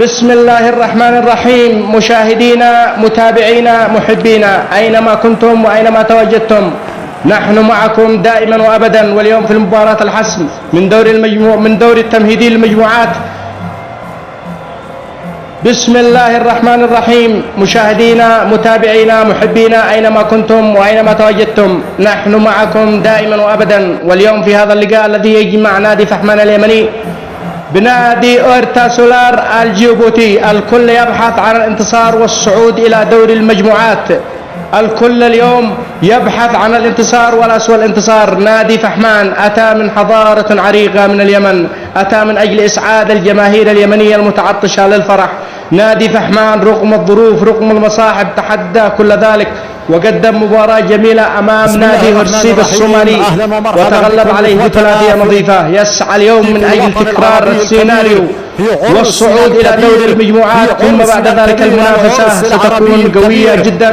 بسم الله الرحمن الرحيم. مشاهدينا متابعينا محبينا أينما كنتم وأينما تواجدتم، نحن معكم دائما وأبدا. واليوم في المباراة الحسم من دور التمهيدي للمجموعات. بسم الله الرحمن الرحيم. مشاهدينا متابعينا محبينا أينما كنتم وأينما تواجدتم، نحن معكم دائما وأبدا. واليوم في هذا اللقاء الذي يجمع نادي فحمان اليمني بنادي أورتا سولار الجيبوتي، الكل يبحث عن الانتصار والصعود إلى دور المجموعات. الكل اليوم يبحث عن الانتصار والأسوأ الانتصار. نادي فحمان أتى من حضارة عريقة من اليمن، أتى من أجل إسعاد الجماهير اليمنية المتعطشة للفرح. نادي فحمان رغم الظروف رغم المصاعب تحدى كل ذلك وقدم مباراة جميلة أمام نادي هرسيد الصومالي وتغلب عليه بثلاثية نظيفة. يسعى اليوم من أجل تكرار السيناريو والصعود إلى دور المجموعات، ثم بعد ذلك المنافسة ستكون قوية جدا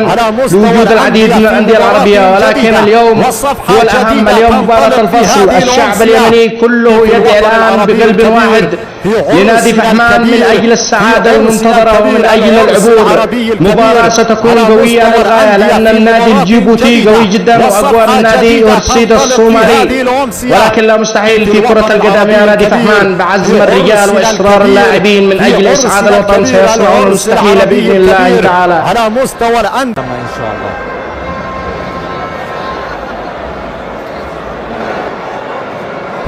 لوجود العديد من الأندية العربية. ولكن اليوم هو الأهم، اليوم مباراة الفصل. الشعب اليمني كله يدعي الآن بقلب واحد لنادي فحمان من أجل السعادة المنتظرة ومن أجل العبور. مباراة ستكون قوية للغاية لأن النادي الجيبوتي قوي جدا وأقوى من نادي هرسيد الصومالي، ولكن لا مستحيل في كرة القدم يا نادي فحمان. بعزم الرجال وإصرار اللاعبين من أجل إسعاد الوطن سيصنعون المستحيل بإذن الله تعالى على مستوى الأندية إن شاء الله.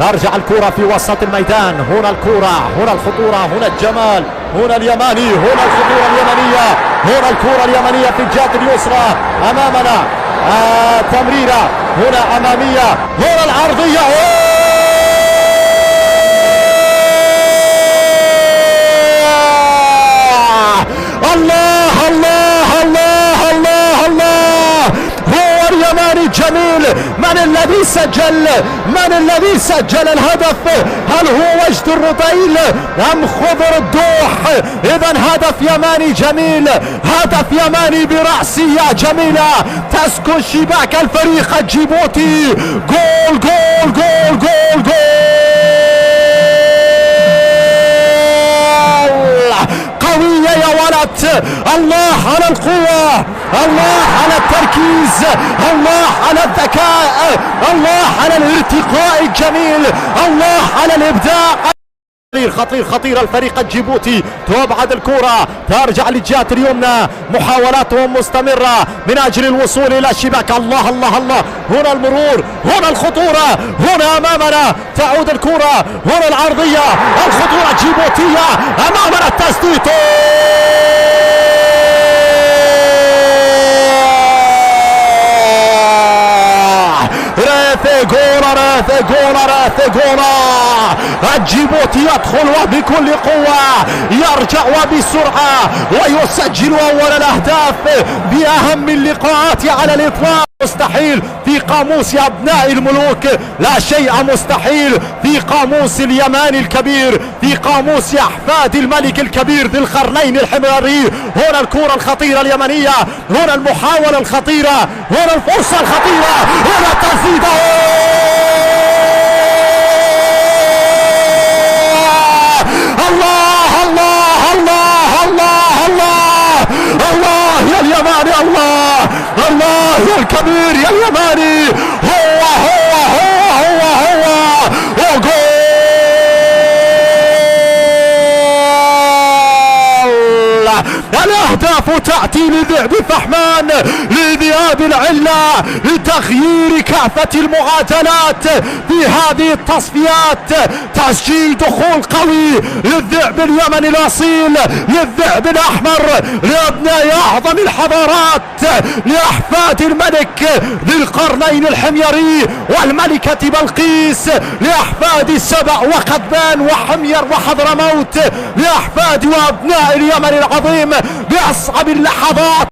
ترجع الكرة في وسط الميدان. هنا الكرة، هنا الخطورة، هنا الجمال، هنا اليماني، هنا الخطورة اليمنية، هنا الكرة اليمنية في الجهة اليسرى أمامنا. تمريرة هنا أمامية، هنا العرضية. الله الله الله الله الله. هو اليماني جميل. من الذي سجل الهدف؟ هل هو وجد الرضيل أم خضر الدوح؟ إذا هدف يماني جميل، هدف يماني برأسية جميلة تسكن شباك الفريق الجيبوتي. جول جول جول جول جول. قوية يا ولد. الله على القوة، الله على التركيز، الله على الذكاء، الله على الارتقاء الجميل، الله على الإبداع. خطير خطير الفريق الجيبوتي. تبعد الكرة، ترجع للجهة اليمنى، محاولاتهم مستمرة من أجل الوصول إلى الشباك. الله الله الله. هنا المرور، هنا الخطورة، هنا أمامنا تعود الكرة، هنا العرضية، الخطورة الجيبوتية أمامنا. التسديد غولا. الجيبوتي يدخل وبكل قوة، يرجع وبسرعة ويسجل أول الأهداف بأهم اللقاءات على الإطلاق. مستحيل في قاموس أبناء الملوك، لا شيء مستحيل في قاموس اليماني الكبير، في قاموس أحفاد الملك الكبير ذي القرنين الحماري. هنا الكرة الخطيرة اليمنية، هنا المحاولة الخطيرة، هنا الفرصة الخطيرة، هنا التسديد. الله الله الله الله الله الله يا اليماني، الله الله يا الكبير يا اليماني. هو هو هو هو هو وجول. الأهداف تأتي لذئب فحمان لذئاب العلة لتغيير كافة المعادلات في هذه التصفيات. تسجيل دخول قوي للذئب اليمني الأصيل، للذئب الأحمر، لأبناء أعظم الحضارات، لأحفاد الملك ذي القرنين الحميري والملكة بلقيس، لأحفاد السبع وقدبان وحمير وحضرموت، لأحفاد وأبناء اليمن العظيم بأصعب اللحظات.